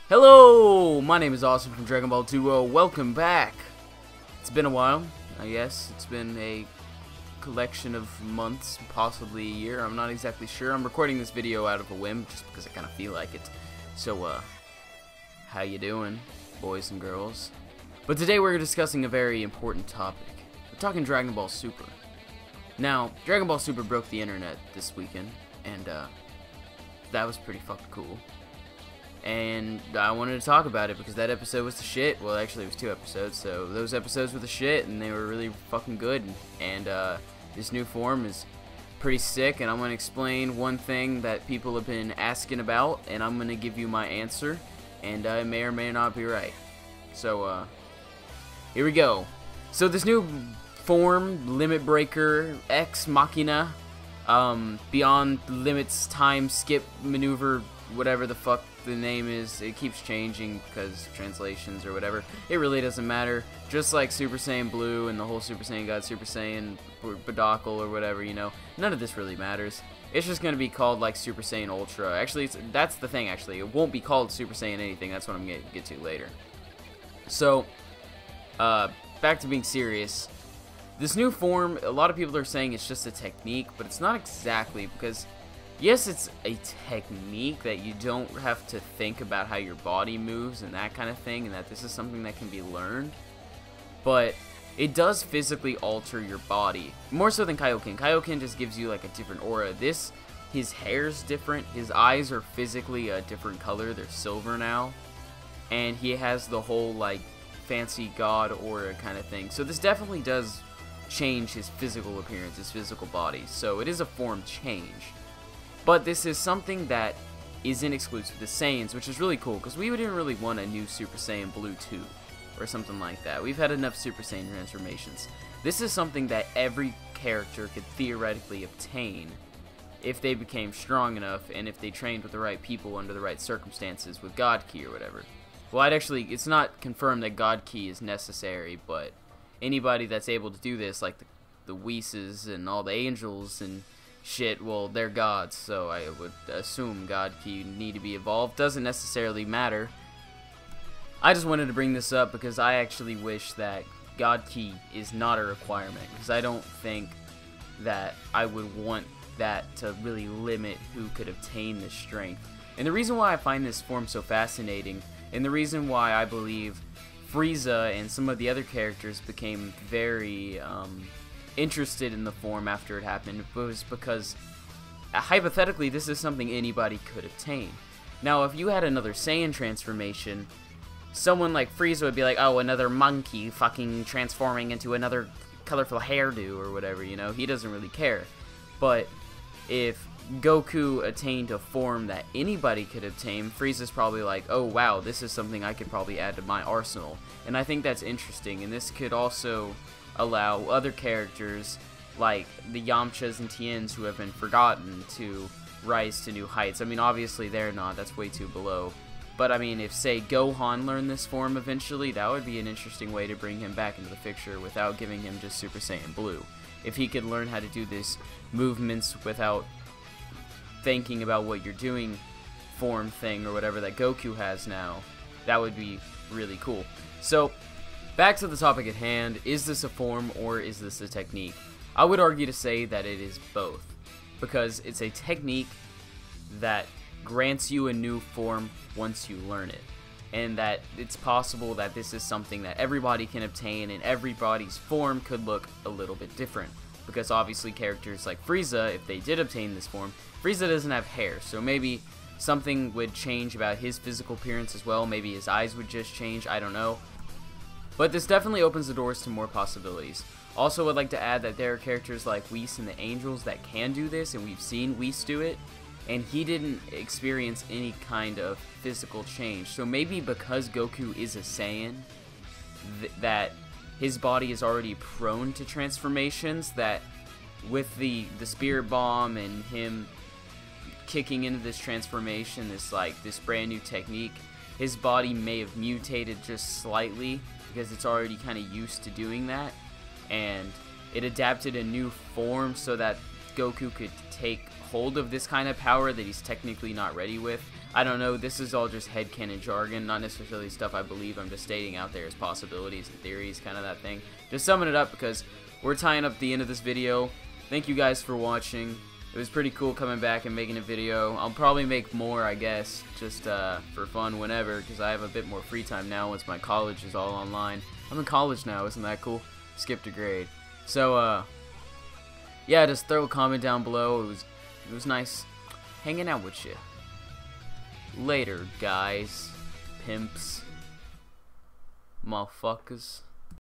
Hello, my name is Austin from Dragon Ball Duo. Welcome back. It's been a while, I guess. It's been a collection of months, possibly a year. I'm not exactly sure. I'm recording this video out of a whim, just because I kind of feel like it. So, how you doing, boys and girls? But today we're discussing a very important topic. We're talking Dragon Ball Super. Now, Dragon Ball Super broke the internet this weekend, and that was pretty fucking cool. And I wanted to talk about it because that episode was the shit. Well, actually, it was 2 episodes, so those episodes were the shit, and they were really fucking good. And this new form is pretty sick, and I'm going to explain one thing that people have been asking about, and I'm going to give you my answer, and I may or may not be right. So, here we go. So, this new form, Limit Breaker, Ex Machina, Beyond Limits, Time, Skip, Maneuver, whatever the fuck the name is, it keeps changing because translations or whatever. It really doesn't matter. Just like Super Saiyan Blue and the whole Super Saiyan God, Super Saiyan Badokal or whatever, you know. None of this really matters. It's just going to be called like Super Saiyan Ultra. Actually, that's the thing, actually. It won't be called Super Saiyan anything. That's what I'm going to get to later. So, back to being serious. This new form, a lot of people are saying it's just a technique, but it's not exactly, because yes, it's a technique that you don't have to think about how your body moves and that kind of thing, and that this is something that can be learned, but it does physically alter your body, more so than Kaioken. Kaioken just gives you like a different aura. This, his hair's different, his eyes are physically a different color, they're silver now, and he has the whole like fancy god aura kind of thing, so this definitely does change his physical appearance, his physical body, so it is a form change. But this is something that isn't exclusive to Saiyans, which is really cool, because we didn't really want a new Super Saiyan Blue 2, or something like that. We've had enough Super Saiyan transformations. This is something that every character could theoretically obtain if they became strong enough, and if they trained with the right people under the right circumstances with God Ki or whatever. Well, it's not confirmed that God Ki is necessary, but anybody that's able to do this, like the Whis and all the angels and shit, well, they're gods, so I would assume God Ki need to be evolved. Doesn't necessarily matter. I just wanted to bring this up because I actually wish that God Ki is not a requirement, because I don't think that I would want that to really limit who could obtain this strength. And the reason why I find this form so fascinating, and the reason why I believe Frieza and some of the other characters became very interested in the form after it happened, was because hypothetically this is something anybody could obtain. Now, if you had another Saiyan transformation, someone like Frieza would be like, oh, another monkey fucking transforming into another colorful hairdo or whatever, you know. He doesn't really care. But if Goku attained a form that anybody could obtain, Frieza's probably like, oh wow, this is something I could probably add to my arsenal. And I think that's interesting, and this could also allow other characters like the Yamchas and Tiens who have been forgotten to rise to new heights. I mean, obviously they're not, that's way too below. But I mean, if say Gohan learned this form eventually, that would be an interesting way to bring him back into the picture without giving him just Super Saiyan Blue. If he could learn how to do this movements without thinking about what you're doing form thing or whatever that Goku has now, that would be really cool. So, back to the topic at hand, is this a form or is this a technique? I would argue to say that it is both, because it's a technique that grants you a new form once you learn it, and that it's possible that this is something that everybody can obtain, and everybody's form could look a little bit different, because obviously characters like Frieza, if they did obtain this form, Frieza doesn't have hair, so maybe something would change about his physical appearance as well. Maybe his eyes would just change, I don't know. But this definitely opens the doors to more possibilities. Also, I'd like to add that there are characters like Whis and the Angels that can do this, and we've seen Whis do it, and he didn't experience any kind of physical change. So maybe because Goku is a Saiyan, that his body is already prone to transformations, that with the Spirit Bomb and him kicking into this transformation, this brand new technique, his body may have mutated just slightly, because it's already kind of used to doing that, and it adapted a new form so that Goku could take hold of this kind of power that he's technically not ready with. I don't know, this is all just headcanon jargon, not necessarily stuff I believe. I'm just stating out there as possibilities and theories, kind of that thing. Just summing it up because we're tying up the end of this video. Thank you guys for watching. It was pretty cool coming back and making a video. I'll probably make more, I guess, just for fun whenever, because I have a bit more free time now once my college is all online. I'm in college now, isn't that cool? Skipped a grade. So, yeah, just throw a comment down below. It was nice hanging out with you. Later, guys, pimps, motherfuckers.